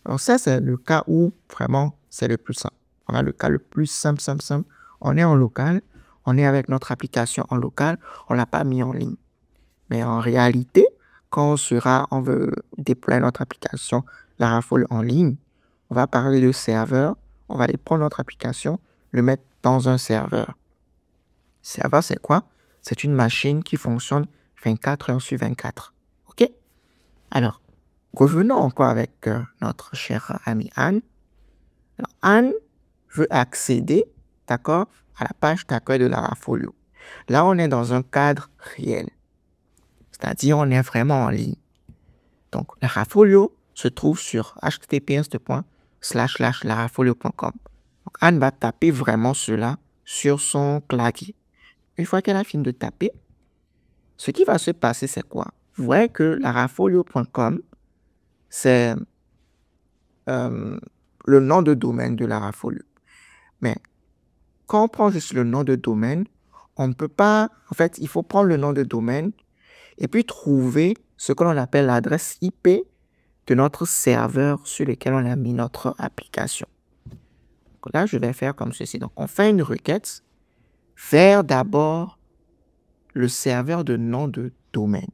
Alors ça, c'est le cas où vraiment c'est le plus simple. On a le cas le plus simple, simple, simple. On est en local, on est avec notre application en local, on ne l'a pas mis en ligne. Mais en réalité, quand on veut déployer notre application Larafolio en ligne, on va parler de serveur, on va aller prendre notre application, le mettre dans un serveur. Serveur, c'est quoi? C'est une machine qui fonctionne 24 heures sur 24. OK? Alors, revenons encore avec notre chère amie Anne. Alors, Anne veut accéder, d'accord, à la page d'accueil de Larafolio. Là, on est dans un cadre réel. C'est-à-dire, on est vraiment en ligne. Donc, Larafolio se trouve sur https://larafolio.com. Donc, Anne va taper vraiment cela sur son clavier. Une fois qu'elle a fini de taper, ce qui va se passer, c'est quoi? Vous voyez que larafolio.com, c'est le nom de domaine de Larafolio. Mais quand on prend juste le nom de domaine, on ne peut pas... En fait, il faut prendre le nom de domaine et puis trouver ce que l'on appelle l'adresse IP de notre serveur sur lequel on a mis notre application. Donc là, je vais faire comme ceci. Donc, on fait une requête vers d'abord le serveur de nom de domaine.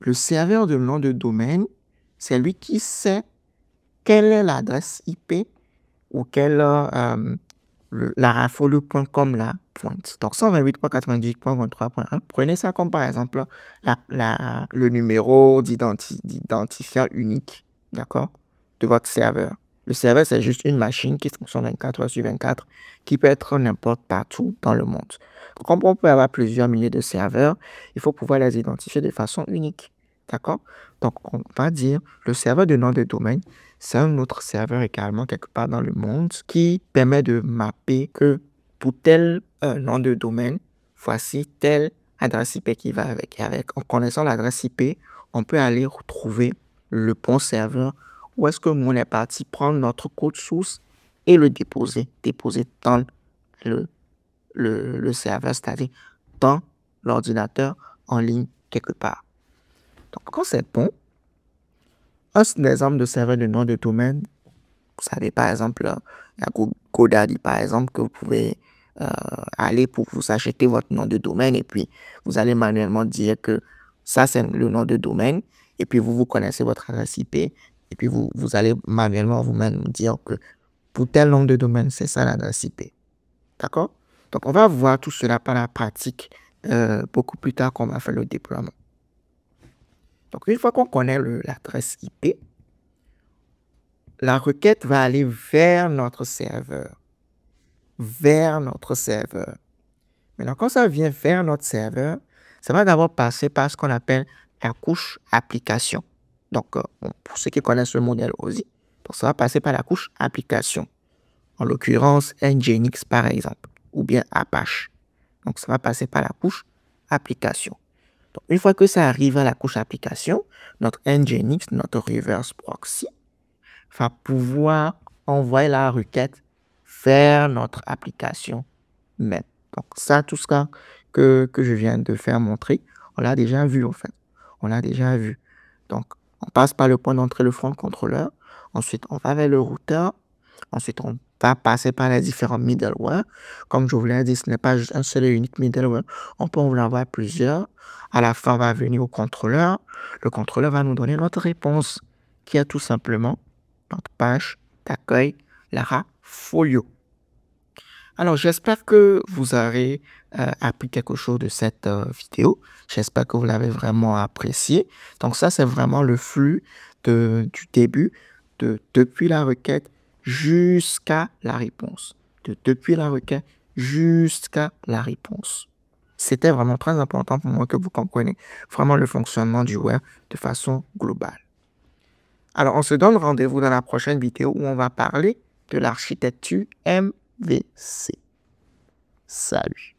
Le serveur de nom de domaine, c'est lui qui sait quelle est l'adresse IP ou quelle larafolio.com la pointe. Donc 128.98.23.1, prenez ça comme par exemple le numéro d'identifiant unique, d'accord, de votre serveur. Le serveur, c'est juste une machine qui fonctionne 24 heures sur 24, qui peut être n'importe partout dans le monde. Comme on peut avoir plusieurs milliers de serveurs, il faut pouvoir les identifier de façon unique. D'accord? Donc, on va dire le serveur de nom de domaine, c'est un autre serveur également quelque part dans le monde qui permet de mapper que pour tel nom de domaine, voici telle adresse IP qui va avec. Et en connaissant l'adresse IP, on peut aller retrouver le bon serveur où est-ce que nous on est parti prendre notre code source et le déposer dans le serveur, c'est-à-dire dans l'ordinateur en ligne quelque part. Donc, quand c'est bon, un exemple de serveur de nom de domaine, vous savez, par exemple, il y a GoDaddy, par exemple, que vous pouvez aller pour vous acheter votre nom de domaine et puis vous allez manuellement dire que ça, c'est le nom de domaine et puis vous connaissez votre adresse IP et puis vous allez manuellement vous-même dire que pour tel nom de domaine, c'est ça l'adresse IP. D'accord? Donc, on va voir tout cela par la pratique beaucoup plus tard qu'on va faire le déploiement. Donc, une fois qu'on connaît l'adresse IP, la requête va aller vers notre serveur. Maintenant, quand ça vient vers notre serveur, ça va d'abord passer par ce qu'on appelle la couche application. Donc, pour ceux qui connaissent le modèle OSI, ça va passer par la couche application. En l'occurrence, Nginx par exemple, ou bien Apache. Donc, ça va passer par la couche application. Donc, une fois que ça arrive à la couche application, notre Nginx, notre reverse proxy, va pouvoir envoyer la requête vers notre application même. Donc, ça, tout ça que je viens de faire montrer, on l'a déjà vu en fait. On l'a déjà vu. Donc, on passe par le point d'entrée, le front controller. Ensuite, on va vers le routeur. Ensuite, on va passer par les différents middleware. Comme je vous l'ai dit, ce n'est pas juste un seul et unique middleware. On peut en avoir plusieurs. À la fin, on va venir au contrôleur. Le contrôleur va nous donner notre réponse, qui est tout simplement notre page d'accueil Larafolio. Alors, j'espère que vous aurez appris quelque chose de cette vidéo. J'espère que vous l'avez vraiment apprécié. Donc, ça, c'est vraiment le flux du début, depuis la requête jusqu'à la réponse. Depuis la requête jusqu'à la réponse. C'était vraiment très important pour moi que vous compreniez vraiment le fonctionnement du web de façon globale. Alors, on se donne rendez-vous dans la prochaine vidéo où on va parler de l'architecture MVC. Salut!